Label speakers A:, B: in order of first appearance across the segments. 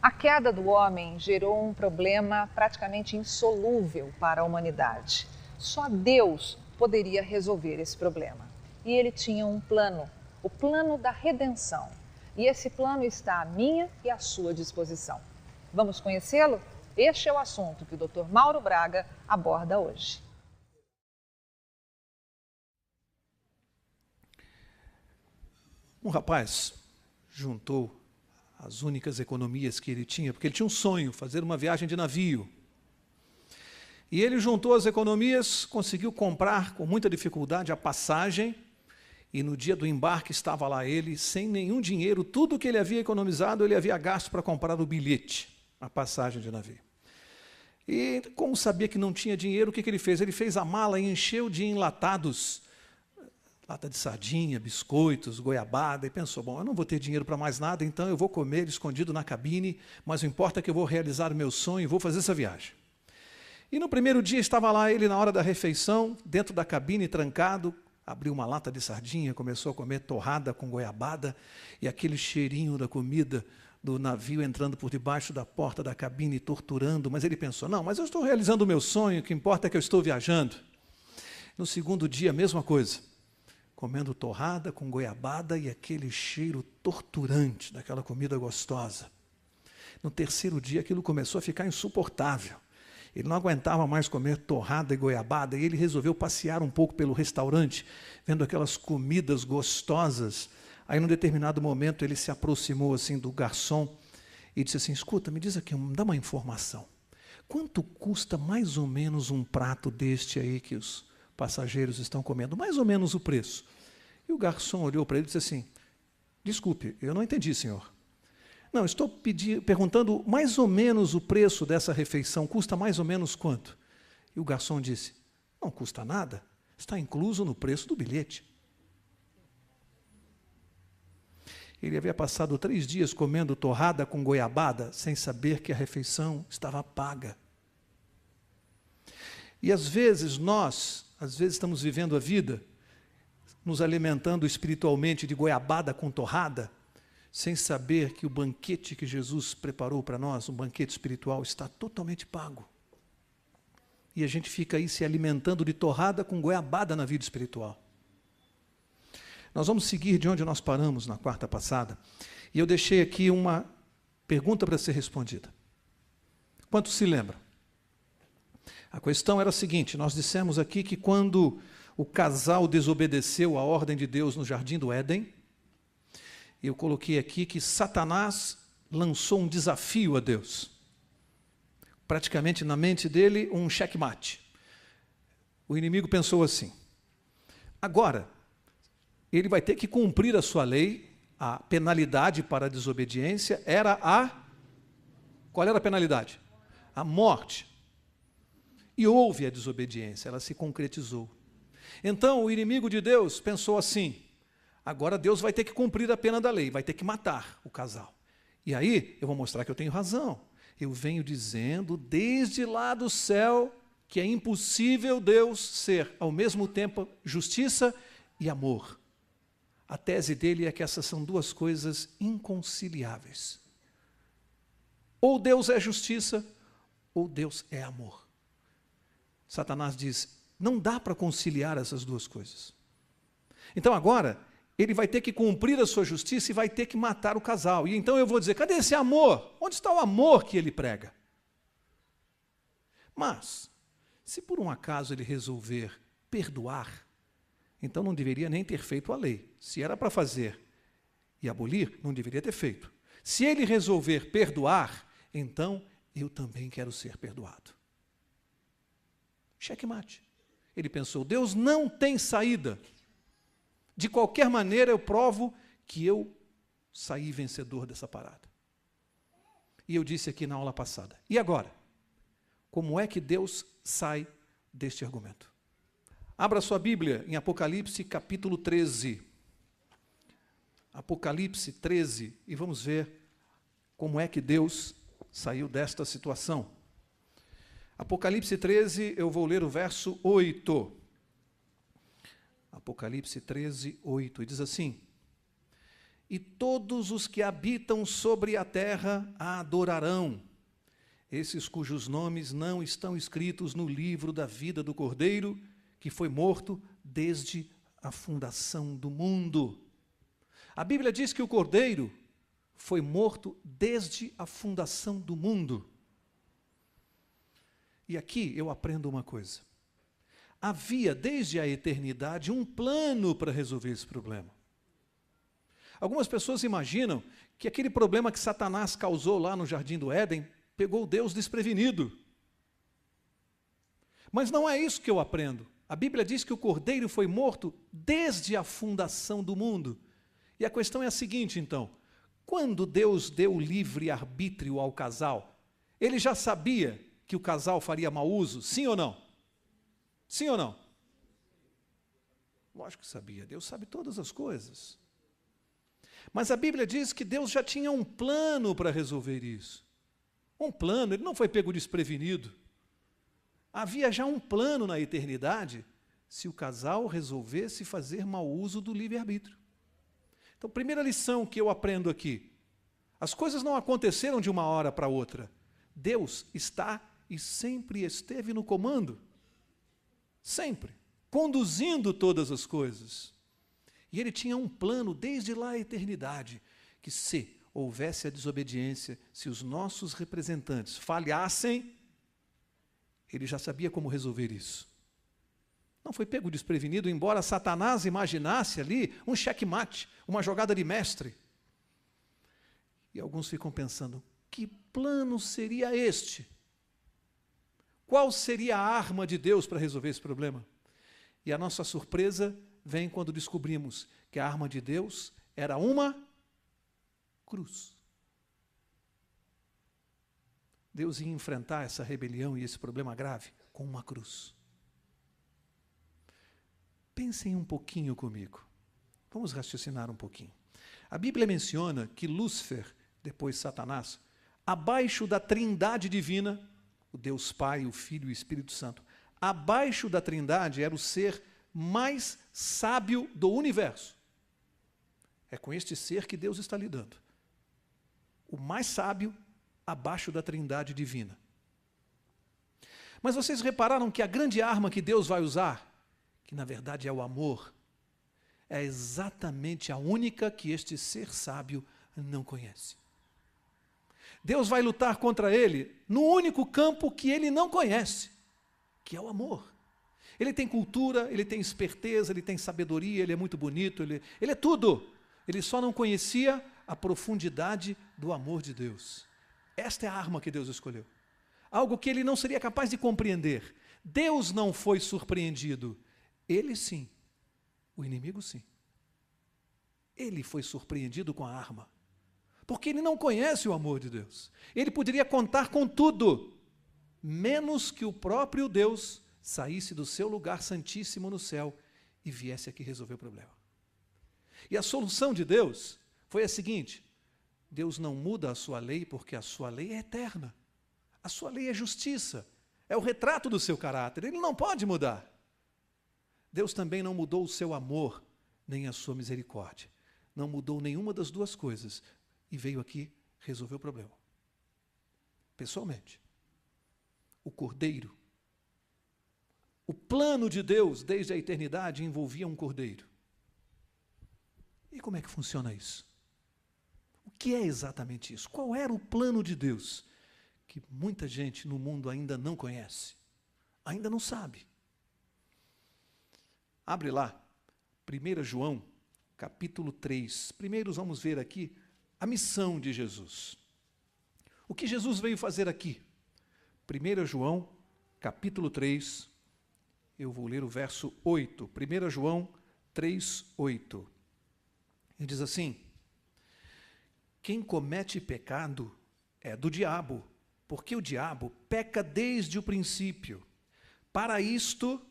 A: A queda do homem gerou um problema praticamente insolúvel para a humanidade. Só Deus poderia resolver esse problema. E ele tinha um plano, o plano da redenção. E esse plano está à minha e à sua disposição. Vamos conhecê-lo? Este é o assunto que o Dr. Mauro Braga aborda hoje.
B: Um rapaz juntou as únicas economias que ele tinha, porque ele tinha um sonho, fazer uma viagem de navio. E ele juntou as economias, conseguiu comprar com muita dificuldade a passagem, e no dia do embarque estava lá ele, sem nenhum dinheiro, tudo que ele havia economizado, ele havia gasto para comprar o bilhete, a passagem de navio. E como sabia que não tinha dinheiro, o que ele fez? Ele fez a mala e encheu de enlatados, lata de sardinha, biscoitos, goiabada, e pensou, bom, eu não vou ter dinheiro para mais nada, então eu vou comer escondido na cabine, mas o importa é que eu vou realizar o meu sonho e vou fazer essa viagem. E no primeiro dia estava lá ele na hora da refeição, dentro da cabine, trancado, abriu uma lata de sardinha, começou a comer torrada com goiabada, e aquele cheirinho da comida do navio entrando por debaixo da porta da cabine, torturando, mas ele pensou, não, mas eu estou realizando o meu sonho, o que importa é que eu estou viajando. No segundo dia, a mesma coisa, comendo torrada com goiabada e aquele cheiro torturante daquela comida gostosa. No terceiro dia, aquilo começou a ficar insuportável. Ele não aguentava mais comer torrada e goiabada, e ele resolveu passear um pouco pelo restaurante, vendo aquelas comidas gostosas. Aí, num determinado momento, ele se aproximou assim do garçom e disse assim, escuta, me diz aqui, me dá uma informação. Quanto custa mais ou menos um prato deste aí que os passageiros estão comendo? Mais ou menos o preço. E o garçom olhou para ele e disse assim, desculpe, eu não entendi, senhor. Não, estou perguntando mais ou menos o preço dessa refeição, custa mais ou menos quanto? E o garçom disse, não custa nada, está incluso no preço do bilhete. Ele havia passado 3 dias comendo torrada com goiabada, sem saber que a refeição estava paga. E às vezes nós, estamos vivendo a vida, nos alimentando espiritualmente de goiabada com torrada, sem saber que o banquete que Jesus preparou para nós, um banquete espiritual, está totalmente pago. E a gente fica aí se alimentando de torrada com goiabada na vida espiritual. Nós vamos seguir de onde nós paramos na quarta passada, e eu deixei aqui uma pergunta para ser respondida. Quantos se lembram? A questão era a seguinte, nós dissemos aqui que quando o casal desobedeceu à ordem de Deus no Jardim do Éden, eu coloquei aqui que Satanás lançou um desafio a Deus. Praticamente na mente dele um checkmate. O inimigo pensou assim, agora, ele vai ter que cumprir a sua lei, a penalidade para a desobediência era qual era a penalidade? A morte. E houve a desobediência, ela se concretizou. Então o inimigo de Deus pensou assim, agora Deus vai ter que cumprir a pena da lei, vai ter que matar o casal. E aí eu vou mostrar que eu tenho razão. Eu venho dizendo desde lá do céu que é impossível Deus ser ao mesmo tempo justiça e amor. A tese dele é que essas são duas coisas inconciliáveis. Ou Deus é justiça, ou Deus é amor. Satanás diz, não dá para conciliar essas duas coisas. Então agora, ele vai ter que cumprir a sua justiça e vai ter que matar o casal. E então eu vou dizer, cadê esse amor? Onde está o amor que ele prega? Mas, se por um acaso ele resolver perdoar, então não deveria nem ter feito a lei. Se era para fazer e abolir, não deveria ter feito. Se ele resolver perdoar, então eu também quero ser perdoado. Checkmate. Ele pensou, Deus não tem saída. De qualquer maneira eu provo que eu saí vencedor dessa parada. E eu disse aqui na aula passada. E agora? Como é que Deus sai deste argumento? Abra sua Bíblia em Apocalipse capítulo 13. Apocalipse 13, e vamos ver como é que Deus saiu desta situação. Apocalipse 13, eu vou ler o verso 8. Apocalipse 13, 8, e diz assim, e todos os que habitam sobre a terra a adorarão. Esses cujos nomes não estão escritos no livro da vida do Cordeiro, que foi morto desde a fundação do mundo. A Bíblia diz que o Cordeiro foi morto desde a fundação do mundo. E aqui eu aprendo uma coisa. Havia desde a eternidade um plano para resolver esse problema. Algumas pessoas imaginam que aquele problema que Satanás causou lá no Jardim do Éden pegou Deus desprevenido. Mas não é isso que eu aprendo. A Bíblia diz que o Cordeiro foi morto desde a fundação do mundo. E a questão é a seguinte, então. Quando Deus deu livre-arbítrio ao casal, ele já sabia que o casal faria mau uso? Sim ou não? Sim ou não? Lógico que sabia. Deus sabe todas as coisas. Mas a Bíblia diz que Deus já tinha um plano para resolver isso. Um plano, ele não foi pego desprevenido. Havia já um plano na eternidade se o casal resolvesse fazer mau uso do livre-arbítrio. Então, primeira lição que eu aprendo aqui. As coisas não aconteceram de uma hora para outra. Deus está e sempre esteve no comando. Sempre. Conduzindo todas as coisas. E ele tinha um plano desde lá à eternidade, que se houvesse a desobediência, se os nossos representantes falhassem, ele já sabia como resolver isso. Não foi pego desprevenido, embora Satanás imaginasse ali um checkmate, uma jogada de mestre. E alguns ficam pensando, que plano seria este? Qual seria a arma de Deus para resolver esse problema? E a nossa surpresa vem quando descobrimos que a arma de Deus era uma cruz. Deus ia enfrentar essa rebelião e esse problema grave com uma cruz. Pensem um pouquinho comigo. Vamos raciocinar um pouquinho. A Bíblia menciona que Lúcifer, depois Satanás, abaixo da trindade divina, o Deus Pai, o Filho e o Espírito Santo, abaixo da trindade era o ser mais sábio do universo. É com este ser que Deus está lidando. O mais sábio abaixo da trindade divina. Mas vocês repararam que a grande arma que Deus vai usar, que na verdade é o amor, é exatamente a única que este ser sábio não conhece. Deus vai lutar contra ele no único campo que ele não conhece, que é o amor. Ele tem cultura, ele tem esperteza, ele tem sabedoria, ele é muito bonito, ele é tudo. Ele só não conhecia a profundidade do amor de Deus. Esta é a arma que Deus escolheu. Algo que ele não seria capaz de compreender. Deus não foi surpreendido. Ele sim. O inimigo sim. Ele foi surpreendido com a arma. Porque ele não conhece o amor de Deus. Ele poderia contar com tudo, menos que o próprio Deus saísse do seu lugar santíssimo no céu e viesse aqui resolver o problema. E a solução de Deus foi a seguinte: Deus não muda a sua lei porque a sua lei é eterna. A sua lei é justiça, é o retrato do seu caráter, ele não pode mudar. Deus também não mudou o seu amor, nem a sua misericórdia. Não mudou nenhuma das duas coisas e veio aqui resolver o problema. Pessoalmente. O Cordeiro. O plano de Deus desde a eternidade envolvia um cordeiro. E como é que funciona isso? O que é exatamente isso? Qual era o plano de Deus que muita gente no mundo ainda não conhece, ainda não sabe? Abre lá, 1 João, capítulo 3. Primeiro vamos ver aqui a missão de Jesus. O que Jesus veio fazer aqui? 1 João, capítulo 3, eu vou ler o verso 8. 1 João 3, 8. Ele diz assim: quem comete pecado é do diabo, porque o diabo peca desde o princípio. Para isto,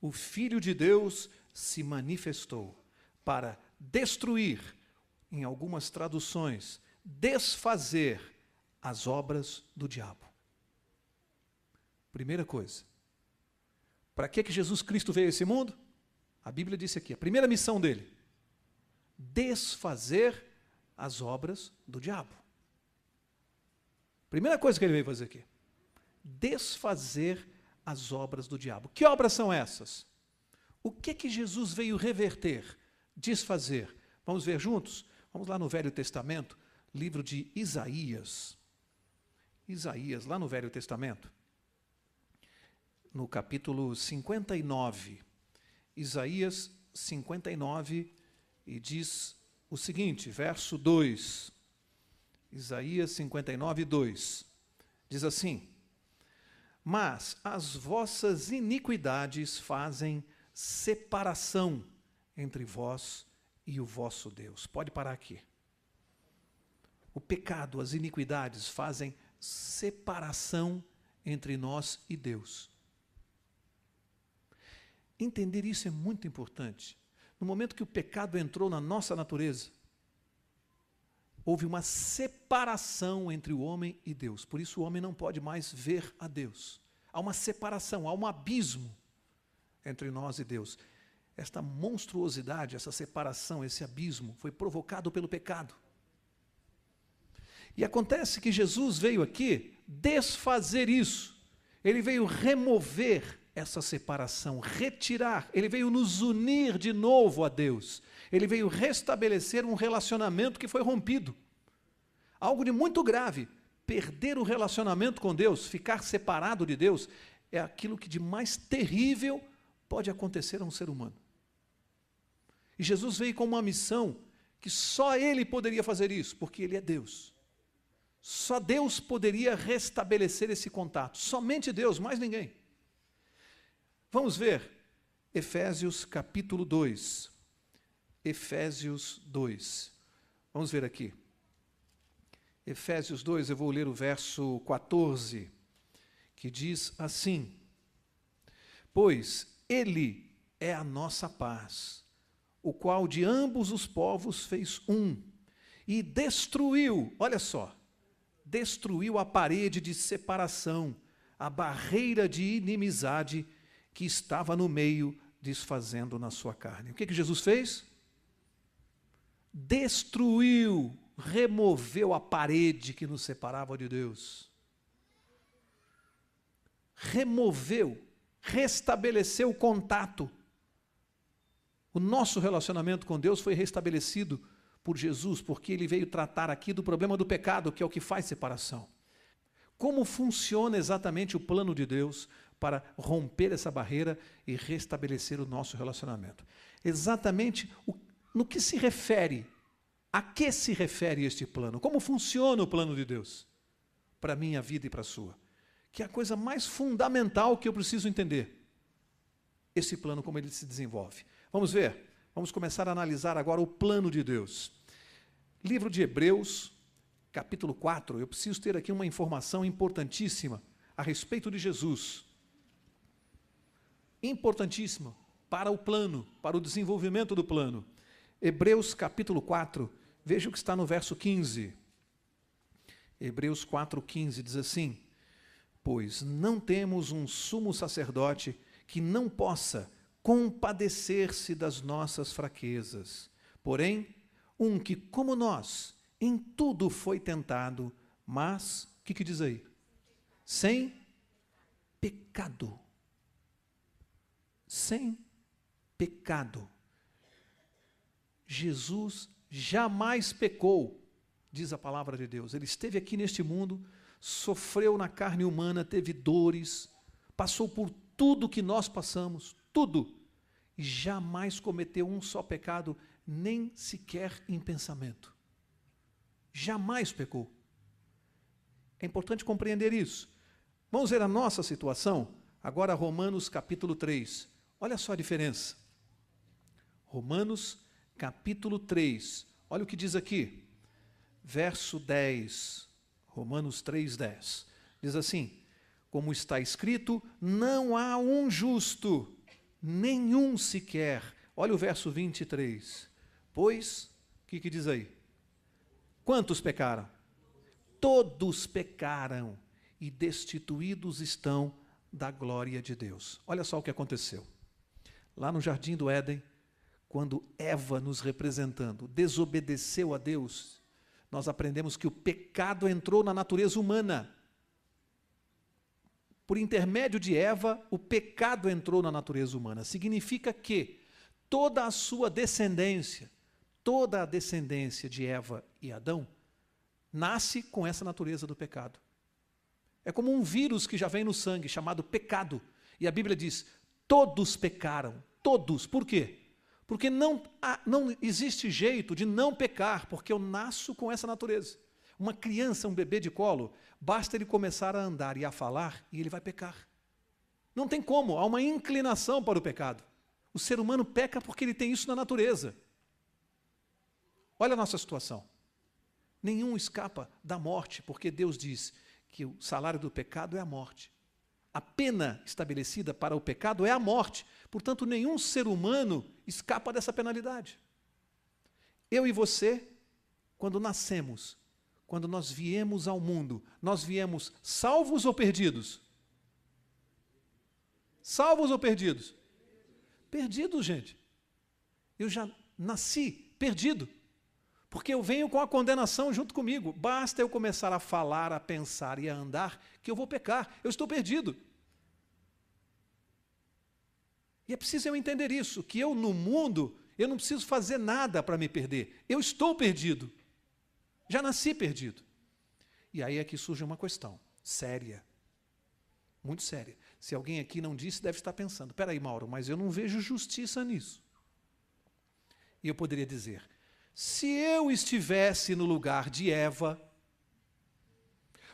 B: o Filho de Deus se manifestou, para destruir, em algumas traduções, desfazer as obras do diabo. Primeira coisa, para que Jesus Cristo veio a esse mundo? A Bíblia disse aqui, a primeira missão dele, desfazer as obras do diabo. Primeira coisa que ele veio fazer aqui. Desfazer as obras do diabo. Que obras são essas? O que Jesus veio reverter, desfazer? Vamos ver juntos? Vamos lá no Velho Testamento, livro de Isaías. Isaías, lá no Velho Testamento, no capítulo 59. Isaías 59, e diz o seguinte, verso 2. Isaías 59, 2. Diz assim: mas as vossas iniquidades fazem separação entre vós e o vosso Deus. Pode parar aqui. O pecado, as iniquidades fazem separação entre nós e Deus. Entender isso é muito importante. No momento que o pecado entrou na nossa natureza, houve uma separação entre o homem e Deus. Por isso o homem não pode mais ver a Deus. Há uma separação, há um abismo entre nós e Deus. Esta monstruosidade, essa separação, esse abismo, foi provocado pelo pecado. E acontece que Jesus veio aqui desfazer isso. Ele veio remover essa separação, retirar. Ele veio nos unir de novo a Deus. Ele veio restabelecer um relacionamento que foi rompido. Algo de muito grave. Perder o relacionamento com Deus, ficar separado de Deus, é aquilo que de mais terrível pode acontecer a um ser humano. E Jesus veio com uma missão que só Ele poderia fazer isso, porque Ele é Deus. Só Deus poderia restabelecer esse contato. Somente Deus, mais ninguém. Vamos ver Efésios capítulo 2. Efésios 2. Vamos ver aqui. Efésios 2, eu vou ler o verso 14, que diz assim: pois Ele é a nossa paz, o qual de ambos os povos fez um, e destruiu, olha só, destruiu a parede de separação, a barreira de inimizade que estava no meio, desfazendo na sua carne. O que Jesus fez? Destruiu, removeu a parede que nos separava de Deus. Removeu, restabeleceu o contato. O nosso relacionamento com Deus foi restabelecido por Jesus, porque Ele veio tratar aqui do problema do pecado, que é o que faz separação. Como funciona exatamente o plano de Deus para romper essa barreira e restabelecer o nosso relacionamento? Exatamente no que se refere, a que se refere este plano? Como funciona o plano de Deus para a minha vida e para a sua? Que é a coisa mais fundamental que eu preciso entender. Esse plano, como ele se desenvolve. Vamos ver? Vamos começar a analisar agora o plano de Deus. Livro de Hebreus, capítulo 4. Eu preciso ter aqui uma informação importantíssima a respeito de Jesus. Importantíssima para o plano, para o desenvolvimento do plano. Hebreus capítulo 4, veja o que está no verso 15. Hebreus 4,15 diz assim: pois não temos um sumo sacerdote que não possa compadecer-se das nossas fraquezas, porém, um que, como nós, em tudo foi tentado, mas, o que diz aí? Sem pecado. Sem pecado. Jesus jamais pecou, diz a palavra de Deus. Ele esteve aqui neste mundo, sofreu na carne humana, teve dores, passou por tudo que nós passamos, tudo, e jamais cometeu um só pecado, nem sequer em pensamento. Jamais pecou. É importante compreender isso. Vamos ver a nossa situação? Agora Romanos capítulo 3. Olha só a diferença. Romanos capítulo 3. Olha o que diz aqui. Verso 10. Romanos 3:10. Diz assim: como está escrito, não há um justo, nenhum sequer. Olha o verso 23. Pois, o que diz aí? Quantos pecaram? Todos pecaram e destituídos estão da glória de Deus. Olha só o que aconteceu. Lá no Jardim do Éden, quando Eva, nos representando, desobedeceu a Deus, nós aprendemos que o pecado entrou na natureza humana. Por intermédio de Eva, o pecado entrou na natureza humana. Significa que toda a sua descendência, toda a descendência de Eva e Adão, nasce com essa natureza do pecado. É como um vírus que já vem no sangue, chamado pecado. E a Bíblia diz, todos pecaram, todos. Por quê? Porque não existe jeito de não pecar, porque eu nasço com essa natureza. Uma criança, um bebê de colo, basta ele começar a andar e a falar e ele vai pecar. Não tem como, há uma inclinação para o pecado. O ser humano peca porque ele tem isso na natureza. Olha a nossa situação. Nenhum escapa da morte, porque Deus diz que o salário do pecado é a morte. A pena estabelecida para o pecado é a morte. Portanto, nenhum ser humano escapa dessa penalidade. Eu e você, quando nascemos, quando nós viemos ao mundo, nós viemos salvos ou perdidos? Salvos ou perdidos? Perdidos, gente. Eu já nasci perdido, porque eu venho com a condenação junto comigo. Basta eu começar a falar, a pensar e a andar, que eu vou pecar. Eu estou perdido. E é preciso eu entender isso, que eu no mundo, eu não preciso fazer nada para me perder. Eu estou perdido. Já nasci perdido. E aí é que surge uma questão séria, muito séria. Se alguém aqui não disse, deve estar pensando, espera aí, Mauro, mas eu não vejo justiça nisso. E eu poderia dizer, se eu estivesse no lugar de Eva,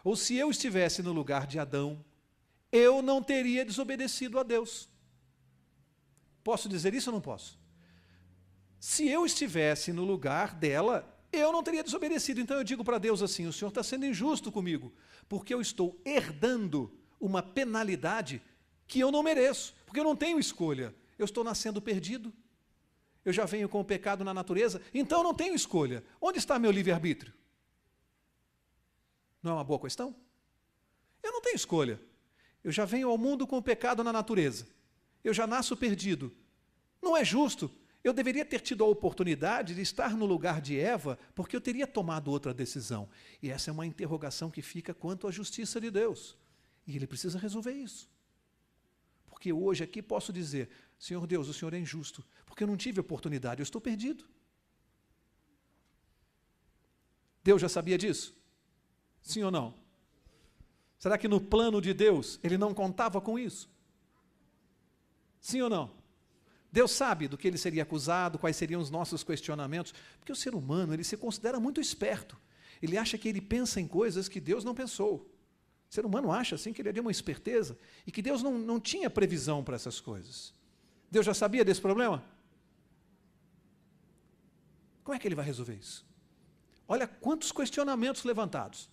B: ou se eu estivesse no lugar de Adão, eu não teria desobedecido a Deus. Posso dizer isso ou não posso? Se eu estivesse no lugar dela, eu não teria desobedecido. Então eu digo para Deus assim, o Senhor está sendo injusto comigo, porque eu estou herdando uma penalidade que eu não mereço, porque eu não tenho escolha. Eu estou nascendo perdido, eu já venho com o pecado na natureza, então eu não tenho escolha. Onde está meu livre-arbítrio? Não é uma boa questão? Eu não tenho escolha. Eu já venho ao mundo com o pecado na natureza. Eu já nasço perdido. Não é justo. Eu deveria ter tido a oportunidade de estar no lugar de Eva, porque eu teria tomado outra decisão. E essa é uma interrogação que fica quanto à justiça de Deus. E Ele precisa resolver isso. Porque hoje aqui posso dizer, Senhor Deus, o Senhor é injusto, porque eu não tive oportunidade, eu estou perdido. Deus já sabia disso? Sim ou não? Será que no plano de Deus Ele não contava com isso? Sim ou não? Deus sabe do que ele seria acusado, quais seriam os nossos questionamentos, porque o ser humano ele se considera muito esperto. Ele acha que ele pensa em coisas que Deus não pensou. O ser humano acha assim que ele é de uma esperteza e que Deus não tinha previsão para essas coisas. Deus já sabia desse problema? Como é que ele vai resolver isso? Olha quantos questionamentos levantados.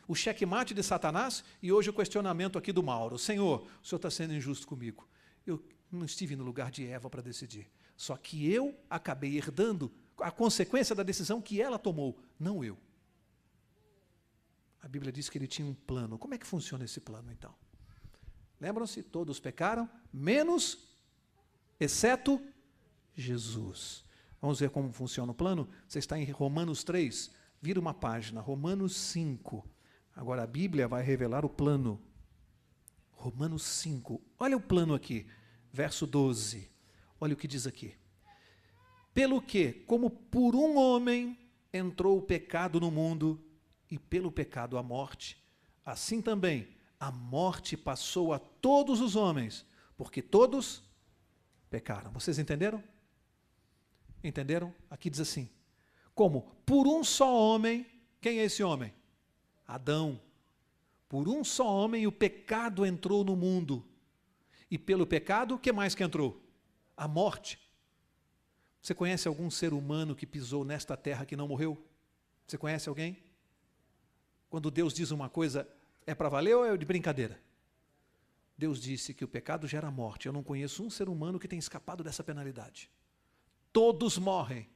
B: O xeque-mate de Satanás e hoje o questionamento aqui do Mauro. Senhor, o Senhor está sendo injusto comigo. Eu não estive no lugar de Eva para decidir. Só que eu acabei herdando a consequência da decisão que ela tomou, não eu. A Bíblia diz que ele tinha um plano. Como é que funciona esse plano, então? Lembram-se? Todos pecaram, exceto Jesus. Vamos ver como funciona o plano? Você está em Romanos 3, vira uma página, Romanos 5. Agora a Bíblia vai revelar o plano. Romanos 5, olha o plano aqui. Verso 12, olha o que diz aqui. Pelo que, como por um homem entrou o pecado no mundo, e pelo pecado a morte, assim também a morte passou a todos os homens, porque todos pecaram. Vocês entenderam? Entenderam? Aqui diz assim, como por um só homem, quem é esse homem? Adão. Por um só homem o pecado entrou no mundo. E pelo pecado, o que mais que entrou? A morte. Você conhece algum ser humano que pisou nesta terra que não morreu? Você conhece alguém? Quando Deus diz uma coisa, é para valer ou é de brincadeira? Deus disse que o pecado gera morte. Eu não conheço um ser humano que tenha escapado dessa penalidade. Todos morrem.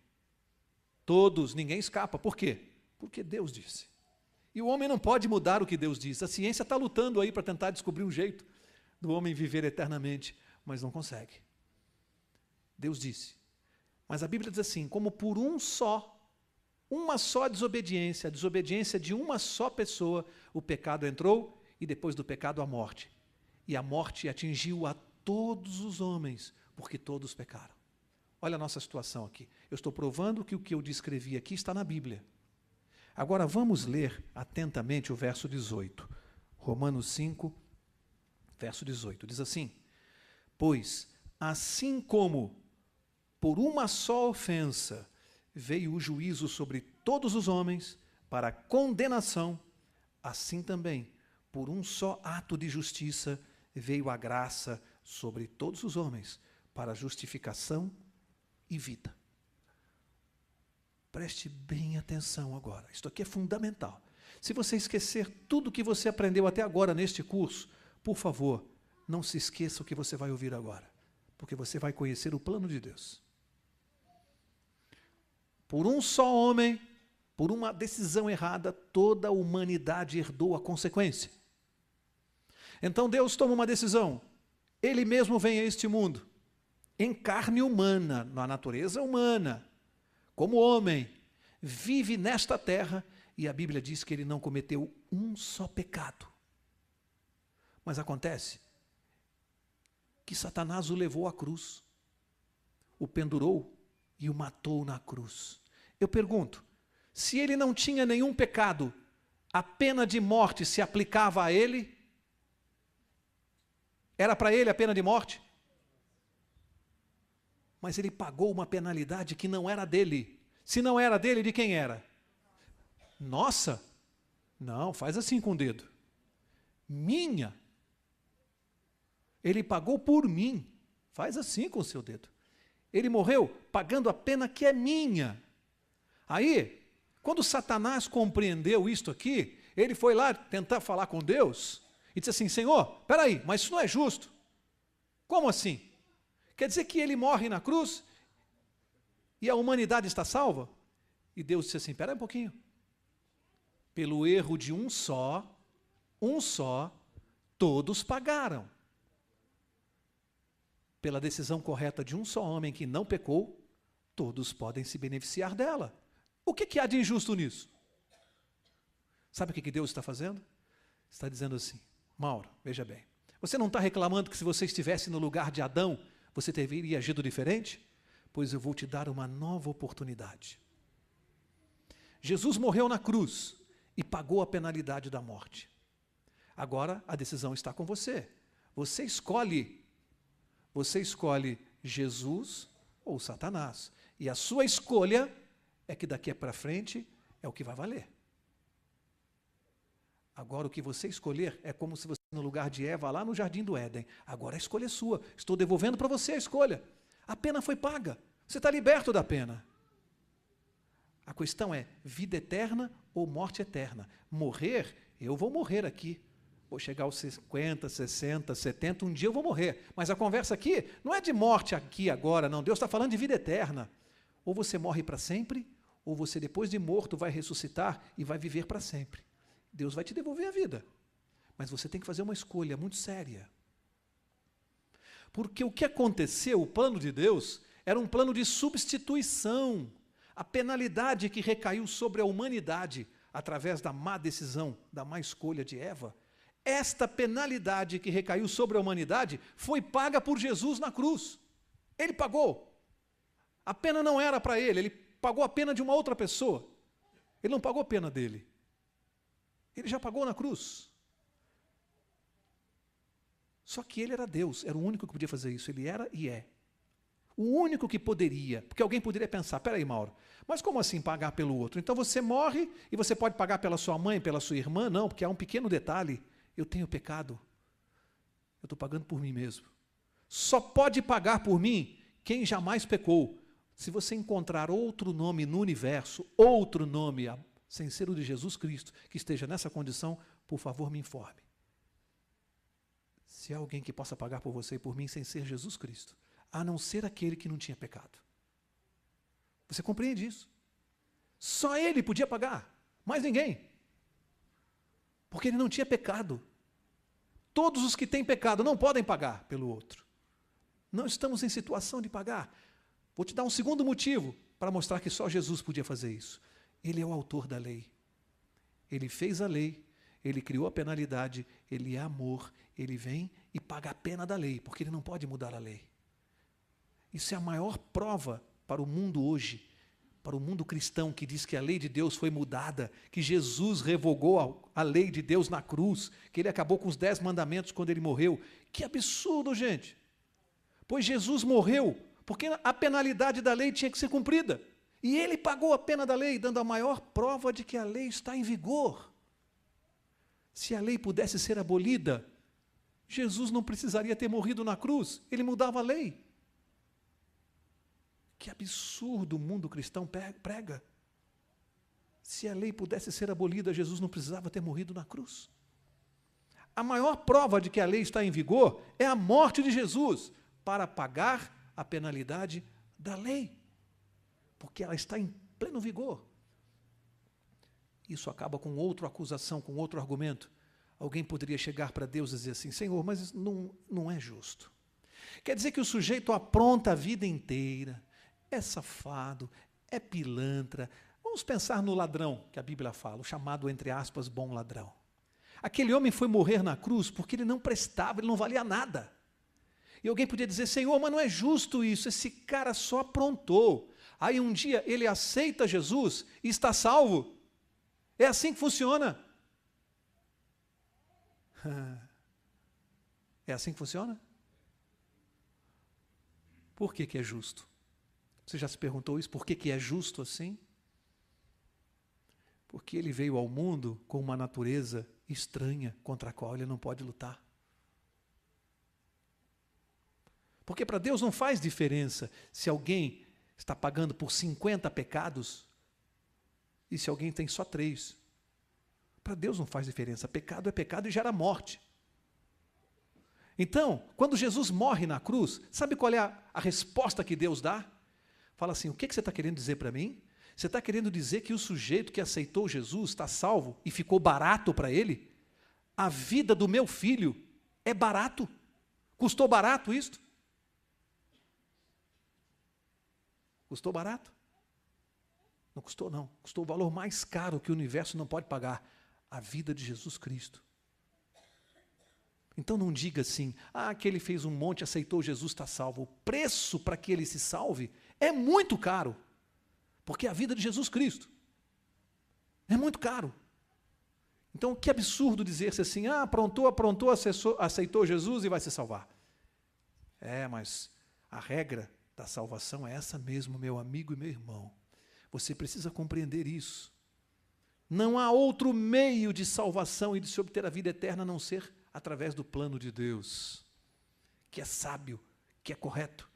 B: Todos, ninguém escapa. Por quê? Porque Deus disse. E o homem não pode mudar o que Deus diz. A ciência está lutando aí para tentar descobrir um jeito do homem viver eternamente, mas não consegue. Deus disse. Mas a Bíblia diz assim, como por uma só desobediência, a desobediência de uma só pessoa, o pecado entrou e depois do pecado a morte. E a morte atingiu a todos os homens, porque todos pecaram. Olha a nossa situação aqui. Eu estou provando que o que eu descrevi aqui está na Bíblia. Agora vamos ler atentamente o verso 18. Romanos 5, verso 18. Diz assim: pois, assim como por uma só ofensa veio o juízo sobre todos os homens para condenação, assim também, por um só ato de justiça, veio a graça sobre todos os homens para justificação e vida. Preste bem atenção agora, isto aqui é fundamental. Se você esquecer tudo que você aprendeu até agora neste curso, por favor, não se esqueça o que você vai ouvir agora, porque você vai conhecer o plano de Deus. Por um só homem, por uma decisão errada, toda a humanidade herdou a consequência. Então Deus toma uma decisão. Ele mesmo vem a este mundo, em carne humana, na natureza humana, como homem, vive nesta terra, e a Bíblia diz que ele não cometeu um só pecado. Mas acontece que Satanás o levou à cruz, o pendurou e o matou na cruz. Eu pergunto, se ele não tinha nenhum pecado, a pena de morte se aplicava a ele? Era para ele a pena de morte? Mas ele pagou uma penalidade que não era dele. Se não era dele, de quem era? Nossa! Não, faz assim com o dedo. Minha. Ele pagou por mim. Faz assim com o seu dedo. Ele morreu pagando a pena que é minha. Aí, quando Satanás compreendeu isto aqui, ele foi lá tentar falar com Deus e disse assim: Senhor, peraí, mas isso não é justo. Como assim? Quer dizer que ele morre na cruz e a humanidade está salva? E Deus disse assim: peraí um pouquinho. Pelo erro de um só, todos pagaram. Pela decisão correta de um só homem que não pecou, todos podem se beneficiar dela. O que há de injusto nisso? Sabe o que Deus está fazendo? Está dizendo assim: Mauro, veja bem, você não está reclamando que se você estivesse no lugar de Adão, você teria agido diferente? Pois eu vou te dar uma nova oportunidade. Jesus morreu na cruz e pagou a penalidade da morte. Agora a decisão está com você. Você escolhe Jesus ou Satanás. E a sua escolha é que daqui para frente é o que vai valer. Agora o que você escolher é como se você no lugar de Eva lá no jardim do Éden. Agora a escolha é sua. Estou devolvendo para você a escolha. A pena foi paga. Você está liberto da pena. A questão é vida eterna ou morte eterna. Morrer, eu vou morrer aqui. Vou chegar aos 50, 60, 70, um dia eu vou morrer. Mas a conversa aqui não é de morte aqui agora, não. Deus está falando de vida eterna. Ou você morre para sempre, ou você depois de morto vai ressuscitar e vai viver para sempre. Deus vai te devolver a vida. Mas você tem que fazer uma escolha muito séria. Porque o que aconteceu, o plano de Deus, era um plano de substituição. A penalidade que recaiu sobre a humanidade através da má decisão, da má escolha de Eva, esta penalidade que recaiu sobre a humanidade foi paga por Jesus na cruz. Ele pagou. A pena não era para ele, ele pagou a pena de uma outra pessoa. Ele não pagou a pena dele. Ele já pagou na cruz. Só que ele era Deus, era o único que podia fazer isso. Ele era e é. O único que poderia, porque alguém poderia pensar, peraí, Mauro, mas como assim pagar pelo outro? Então você morre e você pode pagar pela sua mãe, pela sua irmã? Não, porque há um pequeno detalhe. Eu tenho pecado. Eu estou pagando por mim mesmo. Só pode pagar por mim quem jamais pecou. Se você encontrar outro nome no universo, outro nome, sem ser o de Jesus Cristo, que esteja nessa condição, por favor, me informe. Se há alguém que possa pagar por você e por mim sem ser Jesus Cristo, a não ser aquele que não tinha pecado. Você compreende isso? Só ele podia pagar, mais ninguém. Porque ele não tinha pecado. Todos os que têm pecado não podem pagar pelo outro. Não estamos em situação de pagar. Vou te dar um segundo motivo para mostrar que só Jesus podia fazer isso. Ele é o autor da lei. Ele fez a lei, ele criou a penalidade, ele é amor, ele vem e paga a pena da lei, porque ele não pode mudar a lei. Isso é a maior prova para o mundo hoje, para o mundo cristão que diz que a lei de Deus foi mudada, que Jesus revogou a lei de Deus na cruz, que ele acabou com os 10 mandamentos quando ele morreu. Que absurdo, gente! Pois Jesus morreu porque a penalidade da lei tinha que ser cumprida. E ele pagou a pena da lei, dando a maior prova de que a lei está em vigor. Se a lei pudesse ser abolida, Jesus não precisaria ter morrido na cruz, ele mudava a lei. Que absurdo o mundo cristão prega. Se a lei pudesse ser abolida, Jesus não precisava ter morrido na cruz. A maior prova de que a lei está em vigor é a morte de Jesus para pagar a penalidade da lei, porque ela está em pleno vigor. Isso acaba com outra acusação, com outro argumento. Alguém poderia chegar para Deus e dizer assim: Senhor, mas isso não é justo. Quer dizer que o sujeito apronta a vida inteira, é safado, é pilantra. Vamos pensar no ladrão, que a Bíblia fala, o chamado, entre aspas, bom ladrão. Aquele homem foi morrer na cruz porque ele não prestava, ele não valia nada. E alguém podia dizer: Senhor, mas não é justo isso, esse cara só aprontou. Aí um dia ele aceita Jesus e está salvo. É assim que funciona. É assim que funciona? Por que é justo? Você já se perguntou isso? Por que é justo assim? Porque ele veio ao mundo com uma natureza estranha contra a qual ele não pode lutar. Porque para Deus não faz diferença se alguém está pagando por 50 pecados e se alguém tem só 3. Para Deus não faz diferença. Pecado é pecado e gera morte. Então, quando Jesus morre na cruz, sabe qual é a resposta que Deus dá? Fala assim: o que você está querendo dizer para mim? Você está querendo dizer que o sujeito que aceitou Jesus está salvo e ficou barato para ele? A vida do meu filho é barato? Custou barato isto? Custou barato? Não custou, não. Custou o valor mais caro que o universo não pode pagar: a vida de Jesus Cristo. Então não diga assim: que ele fez um monte, aceitou Jesus, está salvo. O preço para que ele se salve é muito caro, porque é a vida de Jesus Cristo. É muito caro. Então que absurdo dizer-se assim: aprontou, aceitou Jesus e vai se salvar. Mas a regra da salvação é essa mesmo, meu amigo e meu irmão. Você precisa compreender isso. Não há outro meio de salvação e de se obter a vida eterna a não ser através do plano de Deus, que é sábio, que é correto.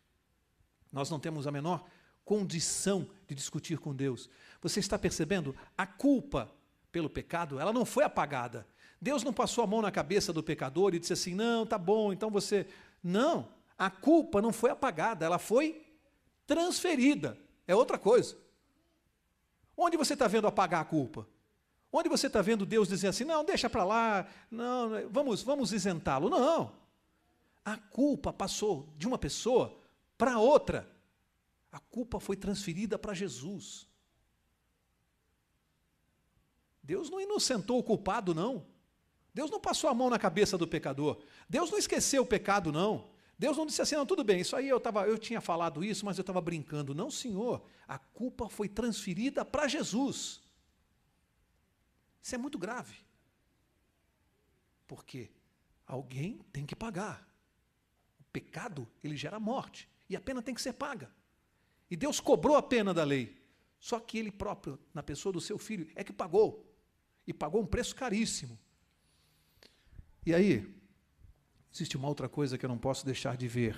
B: Nós não temos a menor condição de discutir com Deus. Você está percebendo? A culpa pelo pecado, ela não foi apagada. Deus não passou a mão na cabeça do pecador e disse assim: não, tá bom, então você... Não, a culpa não foi apagada, ela foi transferida. É outra coisa. Onde você está vendo apagar a culpa? Onde você está vendo Deus dizer assim: não, deixa para lá, não, vamos isentá-lo? Não. A culpa passou de uma pessoa para outra. A culpa foi transferida para Jesus. Deus não inocentou o culpado, não. Deus não passou a mão na cabeça do pecador. Deus não esqueceu o pecado, não. Deus não disse assim: não, tudo bem, isso aí eu tinha falado isso, mas eu estava brincando. Não, Senhor, a culpa foi transferida para Jesus. Isso é muito grave. Porque alguém tem que pagar. O pecado, ele gera morte. E a pena tem que ser paga. E Deus cobrou a pena da lei. Só que ele próprio, na pessoa do seu filho, é que pagou. E pagou um preço caríssimo. E aí, existe uma outra coisa que eu não posso deixar de ver.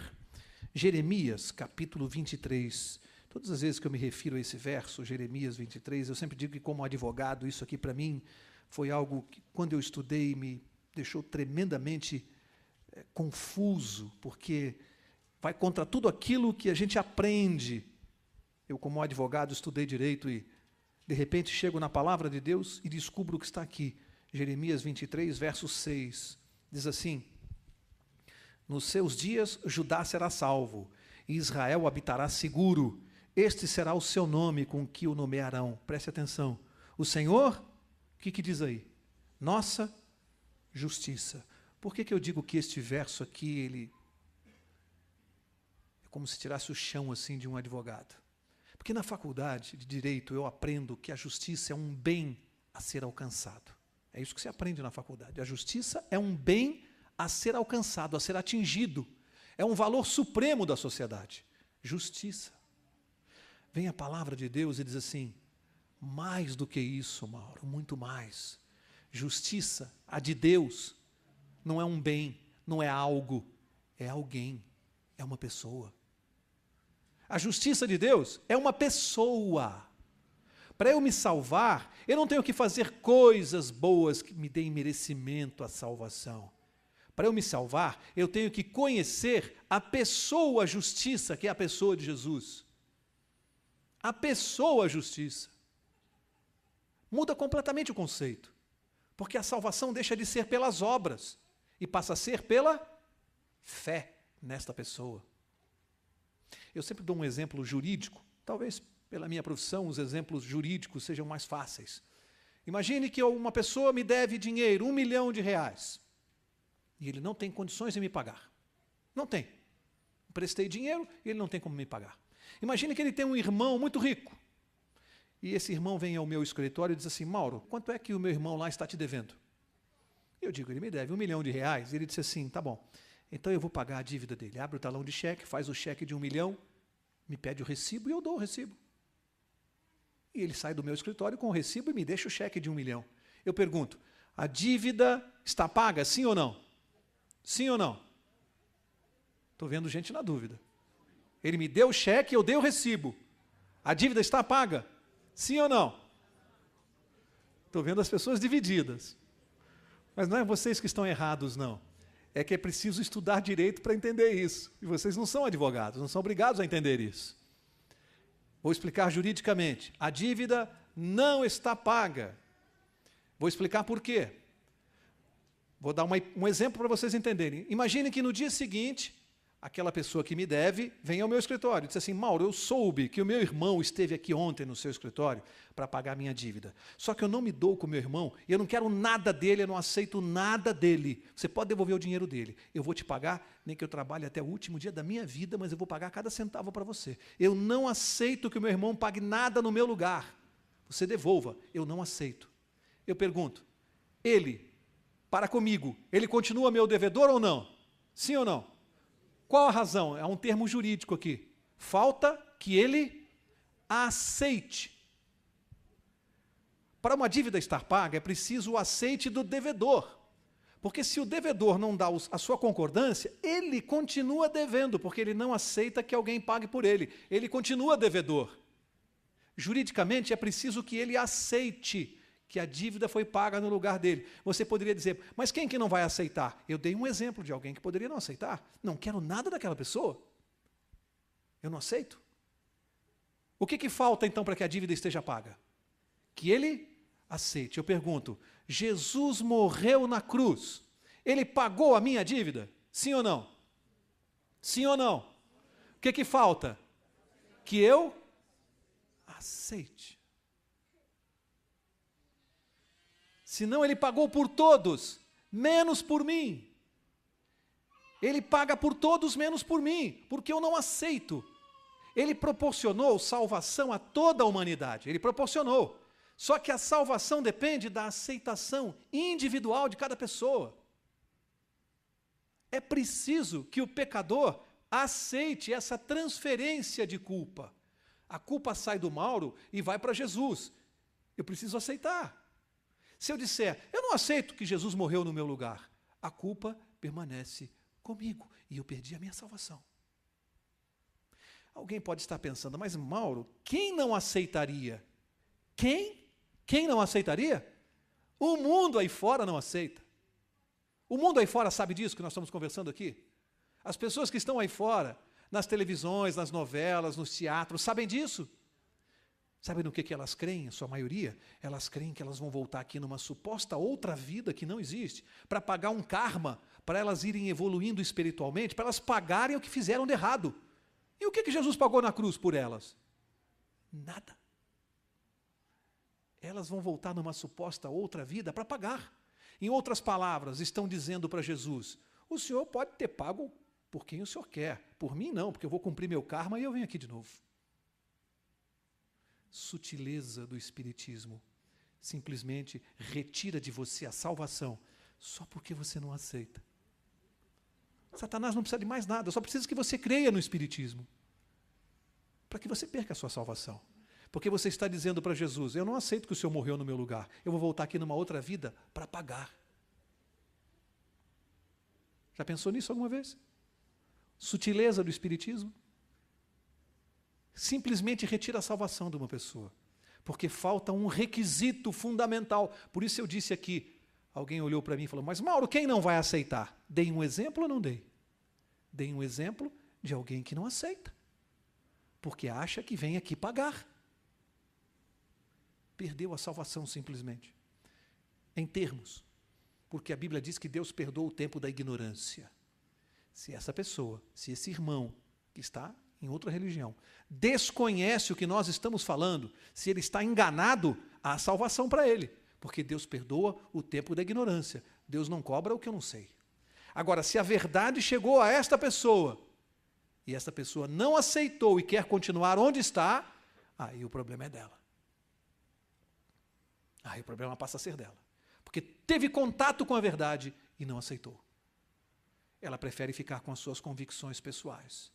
B: Jeremias, capítulo 23. Todas as vezes que eu me refiro a esse verso, Jeremias 23, eu sempre digo que, como advogado, isso aqui para mim foi algo que, quando eu estudei, me deixou tremendamente confuso, porque vai contra tudo aquilo que a gente aprende. Eu, como advogado, estudei direito e, de repente, chego na palavra de Deus e descubro o que está aqui. Jeremias 23, verso 6, diz assim: nos seus dias Judá será salvo, e Israel habitará seguro. Este será o seu nome com que o nomearão. Preste atenção. O Senhor, o que diz aí? Nossa justiça. Por que eu digo que este verso aqui, ele é como se tirasse o chão assim de um advogado? Porque na faculdade de Direito eu aprendo que a justiça é um bem a ser alcançado. É isso que você aprende na faculdade. A justiça é um bem a ser alcançado, a ser atingido. É um valor supremo da sociedade. Justiça. Vem a palavra de Deus e diz assim, mais do que isso, Mauro, muito mais. Justiça, a de Deus, não é um bem, não é algo, é alguém, é uma pessoa. A justiça de Deus é uma pessoa. Para eu me salvar, eu não tenho que fazer coisas boas que me deem merecimento à salvação. Para eu me salvar, eu tenho que conhecer a pessoa justiça, que é a pessoa de Jesus. A pessoa justiça. Muda completamente o conceito. Porque a salvação deixa de ser pelas obras e passa a ser pela fé nesta pessoa. Eu sempre dou um exemplo jurídico, talvez pela minha profissão os exemplos jurídicos sejam mais fáceis. Imagine que uma pessoa me deve dinheiro, R$1 milhão, e ele não tem condições de me pagar. Não tem. Emprestei dinheiro e ele não tem como me pagar. Imagine que ele tem um irmão muito rico, e esse irmão vem ao meu escritório e diz assim, Mauro, quanto é que o meu irmão lá está te devendo? Eu digo, ele me deve R$1 milhão, e ele disse assim, tá bom, então eu vou pagar a dívida dele. Abre o talão de cheque, faz o cheque de R$1 milhão, me pede o recibo e eu dou o recibo. E ele sai do meu escritório com o recibo e me deixa o cheque de R$1 milhão. Eu pergunto, a dívida está paga, sim ou não? Sim ou não? Estou vendo gente na dúvida. Ele me deu o cheque, eu dei o recibo. A dívida está paga? Sim ou não? Estou vendo as pessoas divididas. Mas não é vocês que estão errados, não. É que é preciso estudar direito para entender isso. E vocês não são advogados, não são obrigados a entender isso. Vou explicar juridicamente. A dívida não está paga. Vou explicar por quê. Vou dar um exemplo para vocês entenderem. Imagine que no dia seguinte, aquela pessoa que me deve vem ao meu escritório e diz assim, Mauro, eu soube que o meu irmão esteve aqui ontem no seu escritório para pagar a minha dívida. Só que eu não me dou com o meu irmão e eu não quero nada dele, eu não aceito nada dele. Você pode devolver o dinheiro dele. Eu vou te pagar, nem que eu trabalhe até o último dia da minha vida, mas eu vou pagar cada centavo para você. Eu não aceito que o meu irmão pague nada no meu lugar. Você devolva. Eu não aceito. Eu pergunto, ele, para comigo, ele continua meu devedor ou não? Sim ou não? Qual a razão? É um termo jurídico aqui. Falta que ele aceite. Para uma dívida estar paga, é preciso o aceite do devedor. Porque se o devedor não dá a sua concordância, ele continua devendo, porque ele não aceita que alguém pague por ele. Ele continua devedor. Juridicamente, é preciso que ele aceite que a dívida foi paga no lugar dele. Você poderia dizer, mas quem que não vai aceitar? Eu dei um exemplo de alguém que poderia não aceitar. Não quero nada daquela pessoa. Eu não aceito. O que falta então para que a dívida esteja paga? Que ele aceite. Eu pergunto, Jesus morreu na cruz. Ele pagou a minha dívida? Sim ou não? Sim ou não? O que falta? Que eu aceite. Senão ele pagou por todos, menos por mim. Ele paga por todos, menos por mim, porque eu não aceito. Ele proporcionou salvação a toda a humanidade, ele proporcionou. Só que a salvação depende da aceitação individual de cada pessoa. É preciso que o pecador aceite essa transferência de culpa. A culpa sai do Mauro e vai para Jesus. Eu preciso aceitar. Se eu disser, eu não aceito que Jesus morreu no meu lugar, a culpa permanece comigo e eu perdi a minha salvação. Alguém pode estar pensando, mas Mauro, quem não aceitaria? Quem? Quem não aceitaria? O mundo aí fora não aceita. O mundo aí fora sabe disso que nós estamos conversando aqui? As pessoas que estão aí fora, nas televisões, nas novelas, nos teatros, sabem disso? Sabe no que elas creem, a sua maioria? Elas creem que elas vão voltar aqui numa suposta outra vida que não existe, para pagar um karma, para elas irem evoluindo espiritualmente, para elas pagarem o que fizeram de errado. E o que Jesus pagou na cruz por elas? Nada. Elas vão voltar numa suposta outra vida para pagar. Em outras palavras, estão dizendo para Jesus, o senhor pode ter pago por quem o senhor quer. Por mim não, porque eu vou cumprir meu karma e eu venho aqui de novo. Sutileza do Espiritismo. Simplesmente retira de você a salvação só porque você não aceita. Satanás não precisa de mais nada, só precisa que você creia no Espiritismo para que você perca a sua salvação. Porque você está dizendo para Jesus, eu não aceito que o Senhor morreu no meu lugar, eu vou voltar aqui numa outra vida para pagar. Já pensou nisso alguma vez? Sutileza do Espiritismo? Simplesmente retira a salvação de uma pessoa, porque falta um requisito fundamental. Por isso eu disse aqui, alguém olhou para mim e falou, mas Mauro, quem não vai aceitar? Dei um exemplo ou não dei? Dei um exemplo de alguém que não aceita, porque acha que vem aqui pagar. Perdeu a salvação simplesmente. Em termos, porque a Bíblia diz que Deus perdoa o tempo da ignorância. Se essa pessoa, se esse irmão que está em outra religião, desconhece o que nós estamos falando, se ele está enganado, há salvação para ele, porque Deus perdoa o tempo da ignorância. Deus não cobra o que eu não sei. Agora, se a verdade chegou a esta pessoa, e esta pessoa não aceitou e quer continuar onde está, aí o problema é dela. Aí o problema passa a ser dela. Porque teve contato com a verdade e não aceitou. Ela prefere ficar com as suas convicções pessoais.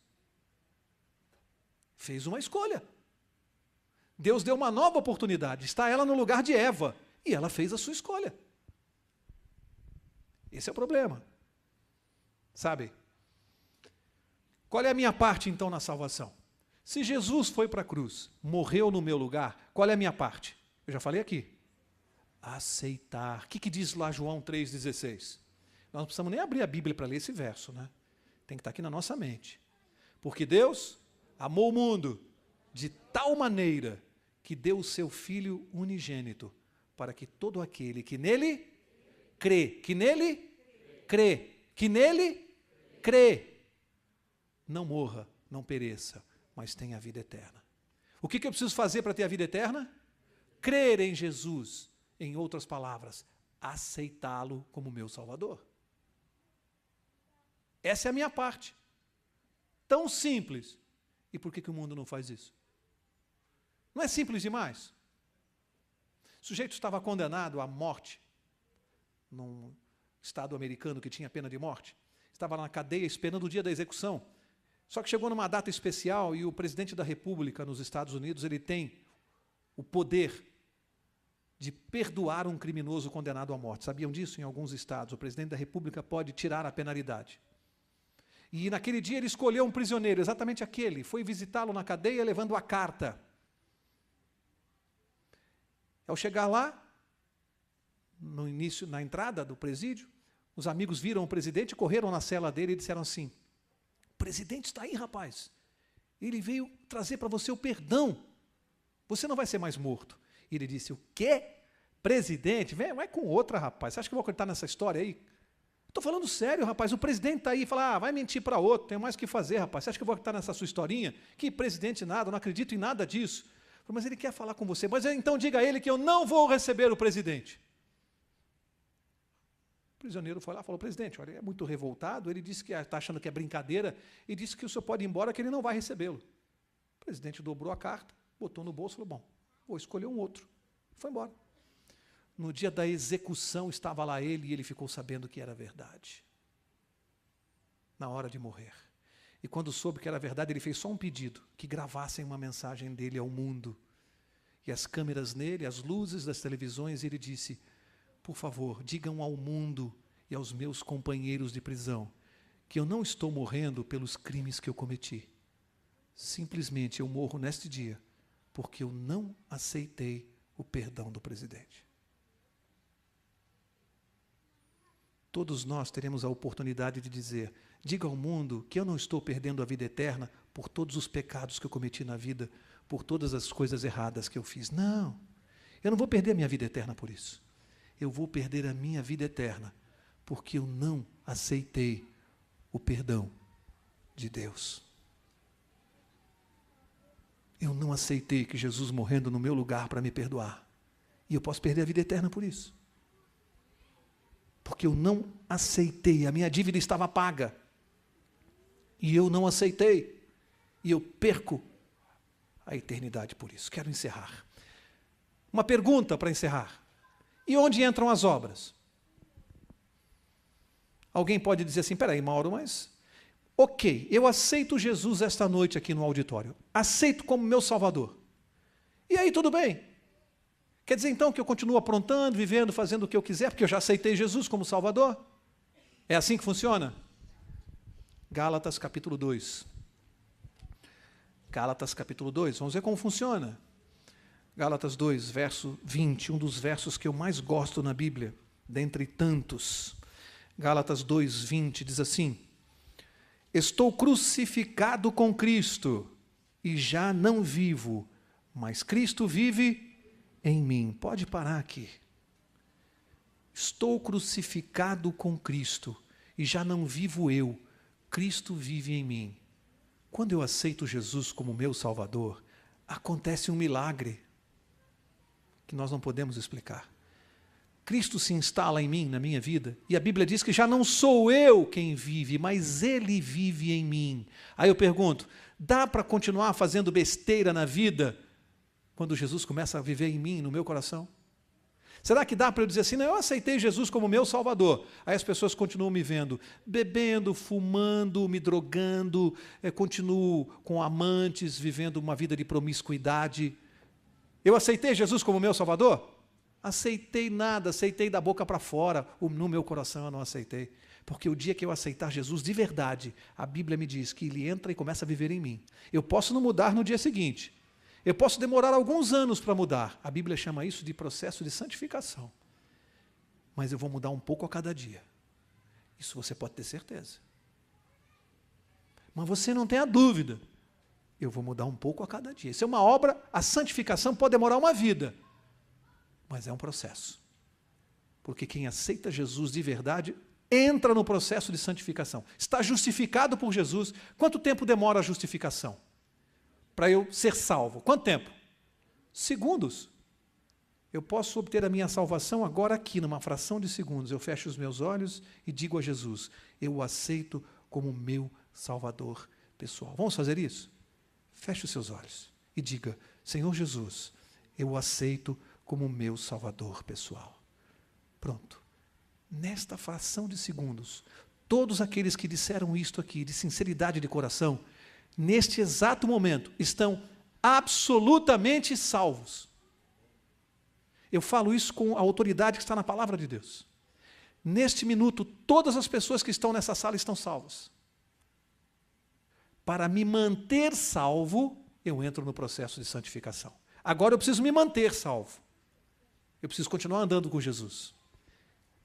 B: Fez uma escolha. Deus deu uma nova oportunidade. Está ela no lugar de Eva. E ela fez a sua escolha. Esse é o problema. Sabe? Qual é a minha parte, então, na salvação? Se Jesus foi para a cruz, morreu no meu lugar, qual é a minha parte? Eu já falei aqui. Aceitar. O que diz lá João 3,16? Nós não precisamos nem abrir a Bíblia para ler esse verso, né? Tem que estar aqui na nossa mente. Porque Deus amou o mundo de tal maneira que deu o seu Filho unigênito para que todo aquele que nele crê, não morra, não pereça, mas tenha a vida eterna. O que eu preciso fazer para ter a vida eterna? Crer em Jesus. Em outras palavras, aceitá-lo como meu Salvador. Essa é a minha parte. Tão simples. E por que o mundo não faz isso? Não é simples demais? O sujeito estava condenado à morte num estado americano que tinha pena de morte. Estava na cadeia esperando o dia da execução. Só que chegou numa data especial e o presidente da República nos Estados Unidos, ele tem o poder de perdoar um criminoso condenado à morte. Sabiam disso? Em alguns estados, o presidente da República pode tirar a penalidade. E naquele dia ele escolheu um prisioneiro, exatamente aquele, foi visitá-lo na cadeia levando a carta. Ao chegar lá, no início, na entrada do presídio, os amigos viram o presidente, correram na cela dele e disseram assim, o presidente está aí, rapaz. Ele veio trazer para você o perdão. Você não vai ser mais morto. E ele disse, o quê? Presidente? Vem, vai com outra, rapaz. Você acha que eu vou acreditar nessa história aí? Estou falando sério, rapaz. O presidente está aí e fala, vai mentir para outro, tem mais o que fazer, rapaz. Você acha que eu vou acreditar nessa sua historinha? Que presidente nada, eu não acredito em nada disso. Falei, mas ele quer falar com você. Mas então diga a ele que eu não vou receber o presidente. O prisioneiro foi lá e falou, presidente, olha, ele é muito revoltado, ele disse que está achando que é brincadeira e disse que o senhor pode ir embora, que ele não vai recebê-lo. O presidente dobrou a carta, botou no bolso e falou, bom, vou escolher um outro. Foi embora. No dia da execução estava lá ele e ele ficou sabendo que era verdade. Na hora de morrer. E quando soube que era verdade, ele fez só um pedido, que gravassem uma mensagem dele ao mundo. E as câmeras nele, as luzes das televisões, ele disse, por favor, digam ao mundo e aos meus companheiros de prisão que eu não estou morrendo pelos crimes que eu cometi. Simplesmente eu morro neste dia porque eu não aceitei o perdão do presidente. Todos nós teremos a oportunidade de dizer, diga ao mundo que eu não estou perdendo a vida eterna por todos os pecados que eu cometi na vida, por todas as coisas erradas que eu fiz. Não, eu não vou perder a minha vida eterna por isso. Eu vou perder a minha vida eterna porque eu não aceitei o perdão de Deus. Eu não aceitei que Jesus morrendo no meu lugar para me perdoar. E eu posso perder a vida eterna por isso. Porque eu não aceitei, a minha dívida estava paga. E eu não aceitei. E eu perco a eternidade por isso. Quero encerrar. Uma pergunta para encerrar. E onde entram as obras? Alguém pode dizer assim, peraí, Mauro, mas... Ok, eu aceito Jesus esta noite aqui no auditório. Aceito como meu Salvador. E aí, tudo bem. Quer dizer, então, que eu continuo aprontando, vivendo, fazendo o que eu quiser, porque eu já aceitei Jesus como Salvador? É assim que funciona? Gálatas capítulo 2. Gálatas capítulo 2, vamos ver como funciona. Gálatas 2, verso 20, um dos versos que eu mais gosto na Bíblia, dentre tantos. Gálatas 2, 20, diz assim: estou crucificado com Cristo, e já não vivo, mas Cristo vive em mim. Pode parar aqui. Estou crucificado com Cristo, e já não vivo eu, Cristo vive em mim. Quando eu aceito Jesus como meu Salvador, acontece um milagre que nós não podemos explicar. Cristo se instala em mim, na minha vida, e a Bíblia diz que já não sou eu quem vive, mas Ele vive em mim. Aí eu pergunto, dá para continuar fazendo besteira na vida quando Jesus começa a viver em mim, no meu coração? Será que dá para eu dizer assim, não, eu aceitei Jesus como meu Salvador, aí as pessoas continuam me vendo bebendo, fumando, me drogando, continuo com amantes, vivendo uma vida de promiscuidade. Eu aceitei Jesus como meu Salvador? Aceitei nada, aceitei da boca para fora, no meu coração eu não aceitei. Porque o dia que eu aceitar Jesus de verdade, a Bíblia me diz que Ele entra e começa a viver em mim. Eu posso não mudar no dia seguinte, eu posso demorar alguns anos para mudar, a Bíblia chama isso de processo de santificação. Mas eu vou mudar um pouco a cada dia. Isso você pode ter certeza. Mas você não tenha dúvida, eu vou mudar um pouco a cada dia. Isso é uma obra, a santificação pode demorar uma vida, mas é um processo. Porque quem aceita Jesus de verdade, entra no processo de santificação. Está justificado por Jesus. Quanto tempo demora a justificação? Para eu ser salvo. Quanto tempo? Segundos. Eu posso obter a minha salvação agora aqui, numa fração de segundos. Eu fecho os meus olhos e digo a Jesus, eu o aceito como meu Salvador pessoal. Vamos fazer isso? Feche os seus olhos e diga, Senhor Jesus, eu o aceito como meu Salvador pessoal. Pronto. Nesta fração de segundos, todos aqueles que disseram isto aqui, de sinceridade de coração, neste exato momento, estão absolutamente salvos. Eu falo isso com a autoridade que está na palavra de Deus. Neste minuto, todas as pessoas que estão nessa sala estão salvas. Para me manter salvo, eu entro no processo de santificação. Agora eu preciso me manter salvo. Eu preciso continuar andando com Jesus.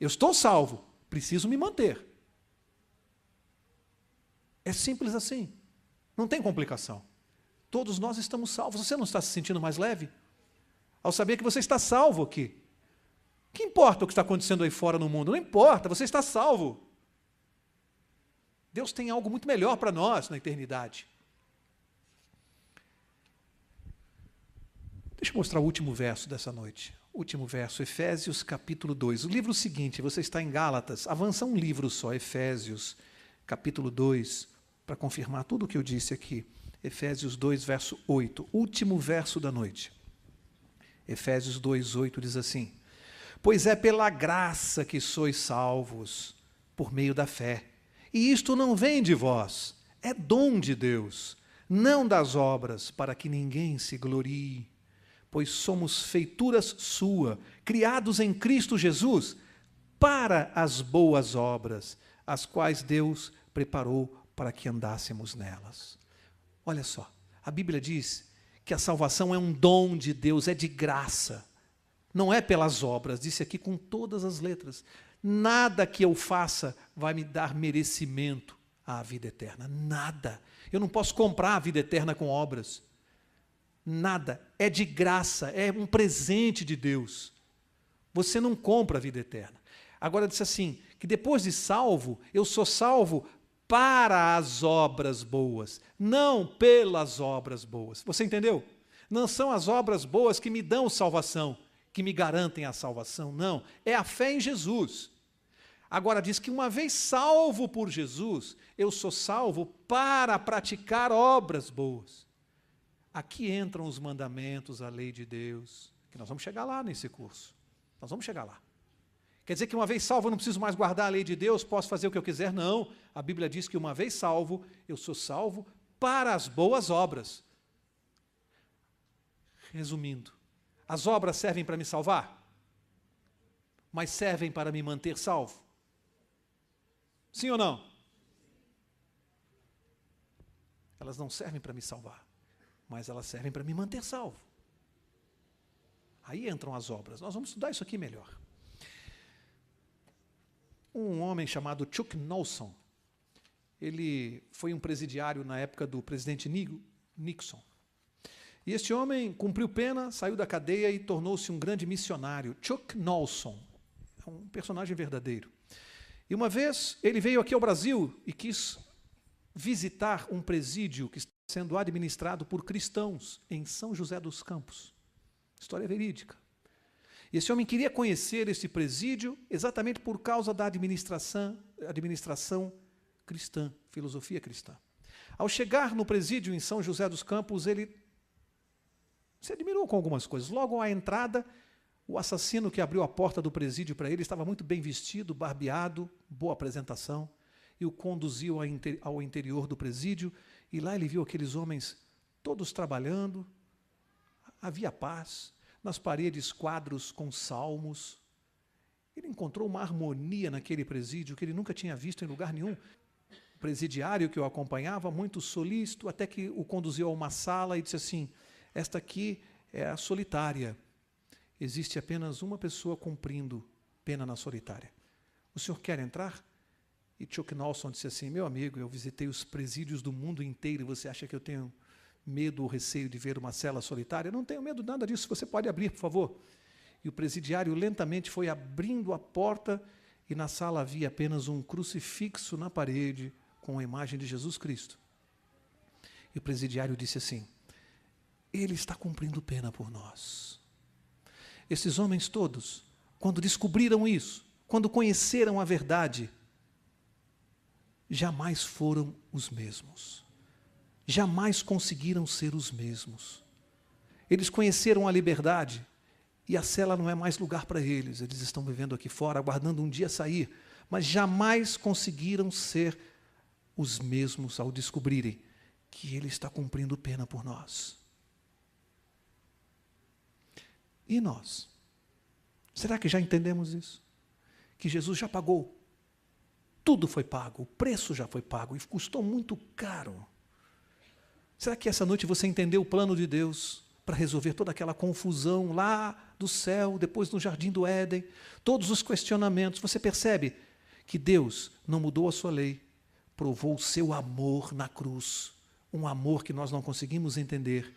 B: Eu estou salvo, preciso me manter. É simples assim. Não tem complicação. Todos nós estamos salvos. Você não está se sentindo mais leve? Ao saber que você está salvo aqui. O que importa o que está acontecendo aí fora no mundo? Não importa, você está salvo. Deus tem algo muito melhor para nós na eternidade. Deixa eu mostrar o último verso dessa noite. Último verso, Efésios capítulo 2. O livro seguinte, você está em Gálatas, avança um livro só, Efésios capítulo 2, para confirmar tudo o que eu disse aqui. Efésios 2, verso 8, último verso da noite. Efésios 2, 8 diz assim, pois é pela graça que sois salvos, por meio da fé. E isto não vem de vós, é dom de Deus, não das obras, para que ninguém se glorie. Pois somos feituras sua, criados em Cristo Jesus, para as boas obras, as quais Deus preparou para que andássemos nelas. Olha só, a Bíblia diz que a salvação é um dom de Deus, é de graça. Não é pelas obras, disse aqui com todas as letras. Nada que eu faça vai me dar merecimento à vida eterna. Nada. Eu não posso comprar a vida eterna com obras. Nada. É de graça, é um presente de Deus. Você não compra a vida eterna. Agora disse assim, que depois de salvo, eu sou salvo para as obras boas, não pelas obras boas. Você entendeu? Não são as obras boas que me dão salvação, que me garantem a salvação, não. É a fé em Jesus. Agora diz que uma vez salvo por Jesus, eu sou salvo para praticar obras boas. Aqui entram os mandamentos, a lei de Deus, que nós vamos chegar lá nesse curso. Nós vamos chegar lá. Quer dizer que uma vez salvo eu não preciso mais guardar a lei de Deus, posso fazer o que eu quiser? Não. A Bíblia diz que uma vez salvo, eu sou salvo para as boas obras. Resumindo, as obras servem para me salvar, mas servem para me manter salvo? Sim ou não? Elas não servem para me salvar, mas elas servem para me manter salvo. Aí entram as obras. Nós vamos estudar isso aqui melhor. Um homem chamado Chuck Noll, ele foi um presidiário na época do presidente Nixon. E este homem cumpriu pena, saiu da cadeia e tornou-se um grande missionário. Chuck Noll, é um personagem verdadeiro. E uma vez ele veio aqui ao Brasil e quis visitar um presídio que está sendo administrado por cristãos em São José dos Campos. História verídica. E esse homem queria conhecer esse presídio exatamente por causa da administração cristã, filosofia cristã. Ao chegar no presídio em São José dos Campos, ele se admirou com algumas coisas. Logo à entrada, o assassino que abriu a porta do presídio para ele estava muito bem vestido, barbeado, boa apresentação, e o conduziu ao interior do presídio, e lá ele viu aqueles homens todos trabalhando, havia paz, nas paredes quadros com salmos. Ele encontrou uma harmonia naquele presídio que ele nunca tinha visto em lugar nenhum. O presidiário que o acompanhava, muito solícito, até que o conduziu a uma sala e disse assim: esta aqui é a solitária. Existe apenas uma pessoa cumprindo pena na solitária. O senhor quer entrar? E Chuck Noll disse assim: meu amigo, eu visitei os presídios do mundo inteiro e você acha que eu tenho medo ou receio de ver uma cela solitária? Não tenho medo de nada disso, você pode abrir, por favor. E o presidiário lentamente foi abrindo a porta e na sala havia apenas um crucifixo na parede com a imagem de Jesus Cristo. E o presidiário disse assim: ele está cumprindo pena por nós. Esses homens todos, quando descobriram isso, quando conheceram a verdade, jamais foram os mesmos. Jamais conseguiram ser os mesmos. Eles conheceram a liberdade e a cela não é mais lugar para eles. Eles estão vivendo aqui fora, aguardando um dia sair, mas jamais conseguiram ser os mesmos ao descobrirem que ele está cumprindo pena por nós. E nós? Será que já entendemos isso? Que Jesus já pagou. Tudo foi pago, o preço já foi pago e custou muito caro. Será que essa noite você entendeu o plano de Deus para resolver toda aquela confusão lá do céu, depois no jardim do Éden, todos os questionamentos? Você percebe que Deus não mudou a sua lei, provou o seu amor na cruz, um amor que nós não conseguimos entender.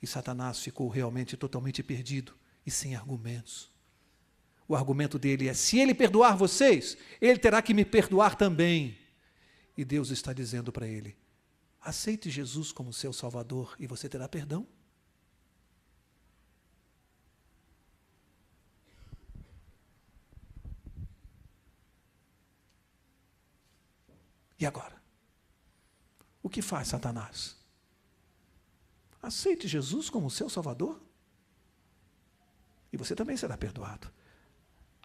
B: E Satanás ficou realmente totalmente perdido e sem argumentos. O argumento dele é: se ele perdoar vocês, ele terá que me perdoar também. E Deus está dizendo para ele: aceite Jesus como seu Salvador e você terá perdão. E agora? O que faz Satanás? Aceite Jesus como seu Salvador e você também será perdoado.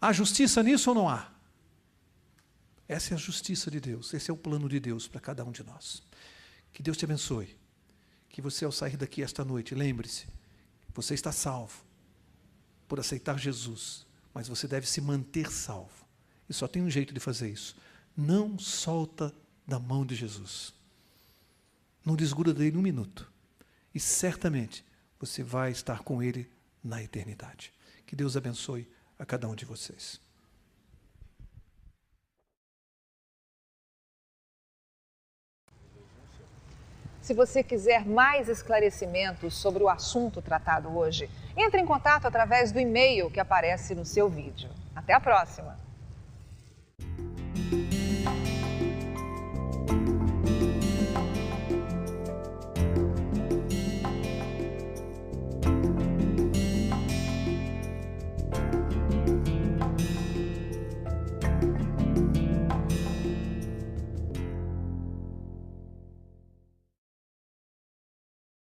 B: Há justiça nisso ou não há? Essa é a justiça de Deus, esse é o plano de Deus para cada um de nós. Que Deus te abençoe. Que você, ao sair daqui esta noite, lembre-se, você está salvo por aceitar Jesus, mas você deve se manter salvo. E só tem um jeito de fazer isso: não solta da mão de Jesus. Não desgruda dele um minuto. E certamente você vai estar com ele na eternidade. Que Deus abençoe a cada um de vocês.
A: Se você quiser mais esclarecimentos sobre o assunto tratado hoje, entre em contato através do e-mail que aparece no seu vídeo. Até a próxima!